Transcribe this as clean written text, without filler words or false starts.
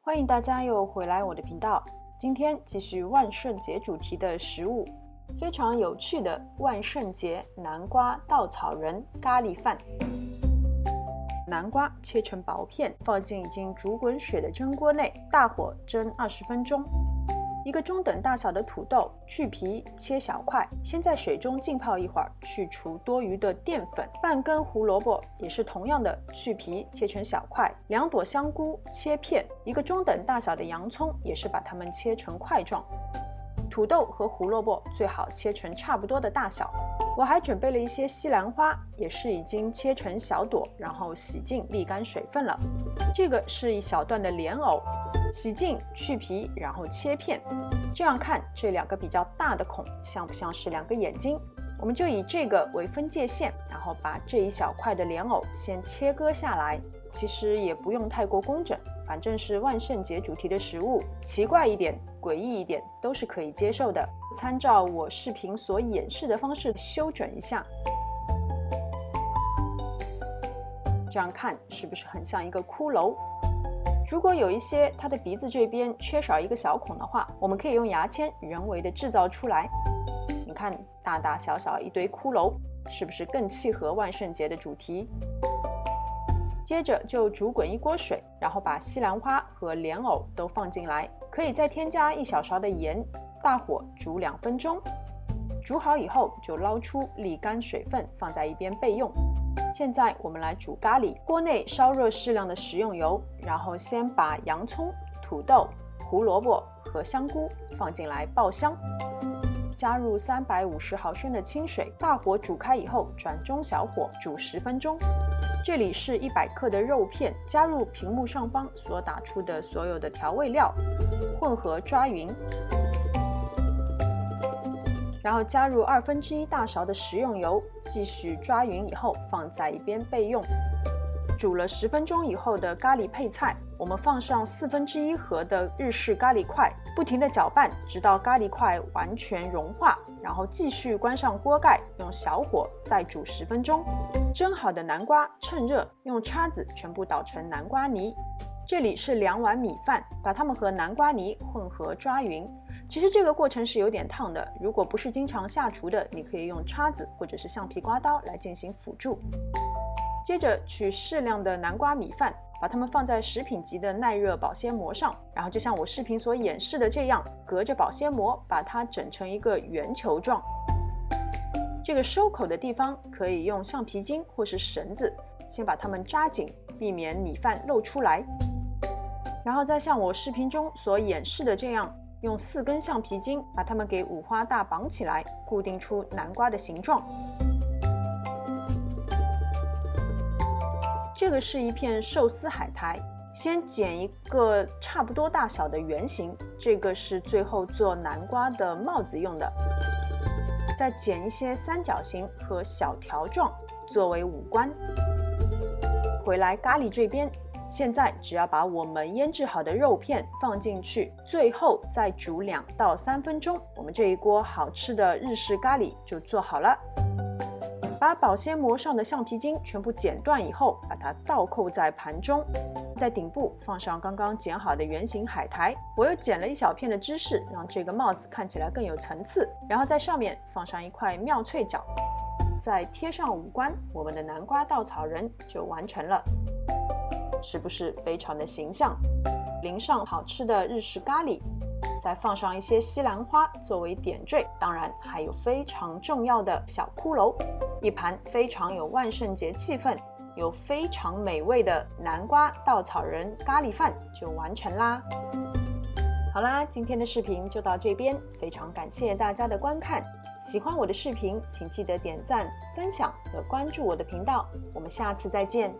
欢迎大家又回来我的频道。今天继续万圣节主题的食物，非常有趣的万圣节南瓜稻草人咖喱饭。南瓜切成薄片，放进已经煮滚水的蒸锅内，大火蒸20分钟。一个中等大小的土豆，去皮切小块，先在水中浸泡一会儿，去除多余的淀粉。半根胡萝卜也是同样的，去皮切成小块。2朵香菇切片，一个中等大小的洋葱也是把它们切成块状。土豆和胡萝卜最好切成差不多的大小。我还准备了一些西兰花，也是已经切成小朵，然后洗净沥干水分了。这个是一小段的莲藕，洗净去皮，然后切片。这样看，这2个比较大的孔像不像是2个眼睛？我们就以这个为分界线，然后把这一小块的莲藕先切割下来。其实也不用太过工整，反正是万圣节主题的食物，奇怪一点诡异一点都是可以接受的。参照我视频所演示的方式修整一下，这样看是不是很像一个骷髅？如果有一些它的鼻子这边缺少一个小孔的话，我们可以用牙签人为的制造出来。你看大大小小一堆骷髅，是不是更契合万圣节的主题？接着就煮滚1锅水，然后把西兰花和莲藕都放进来，可以再添加1小勺的盐，大火煮2分钟。煮好以后就捞出沥干水分，放在一边备用。现在我们来煮咖喱，锅内烧热适量的食用油，然后先把洋葱、土豆、胡萝卜和香菇放进来爆香。加入350毫升的清水，大火煮开以后转中小火煮10分钟。这里是100克的肉片，加入屏幕上方所打出的所有的调味料，混合抓匀，然后加入1/2大勺的食用油，继续抓匀以后放在一边备用。煮了10分钟以后的咖喱配菜，我们放上1/4盒的日式咖喱块，不停地搅拌，直到咖喱块完全融化，然后继续关上锅盖，用小火再煮10分钟。蒸好的南瓜趁热用叉子全部捣成南瓜泥。这里是2碗米饭，把它们和南瓜泥混合抓匀。其实这个过程是有点烫的，如果不是经常下厨的，你可以用叉子或者是橡皮刮刀来进行辅助。接着取适量的南瓜米饭，把它们放在食品级的耐热保鲜膜上，然后就像我视频所演示的这样，隔着保鲜膜把它整成一个圆球状。这个收口的地方可以用橡皮筋或是绳子先把它们扎紧，避免米饭漏出来。然后再像我视频中所演示的这样，用4根橡皮筋把它们给五花大绑起来，固定出南瓜的形状。这个是一片寿司海苔，先剪一个差不多大小的圆形，这个是最后做南瓜的帽子用的。再剪一些三角形和小条状作为五官。回来咖喱这边，现在只要把我们腌制好的肉片放进去，最后再煮2到3分钟，我们这一锅好吃的日式咖喱就做好了。把保鲜膜上的橡皮筋全部剪断以后，把它倒扣在盘中，在顶部放上刚刚剪好的圆形海苔，我又剪了1小片的芝士，让这个帽子看起来更有层次，然后在上面放上1块妙脆角，再贴上五官，我们的南瓜稻草人就完成了。是不是非常的形象？淋上好吃的日式咖喱，再放上一些西兰花作为点缀，当然还有非常重要的小骷髅，一盘非常有万圣节气氛，有非常美味的南瓜稻草人咖喱饭就完成啦。好啦，今天的视频就到这边，非常感谢大家的观看。喜欢我的视频，请记得点赞、分享和关注我的频道。我们下次再见。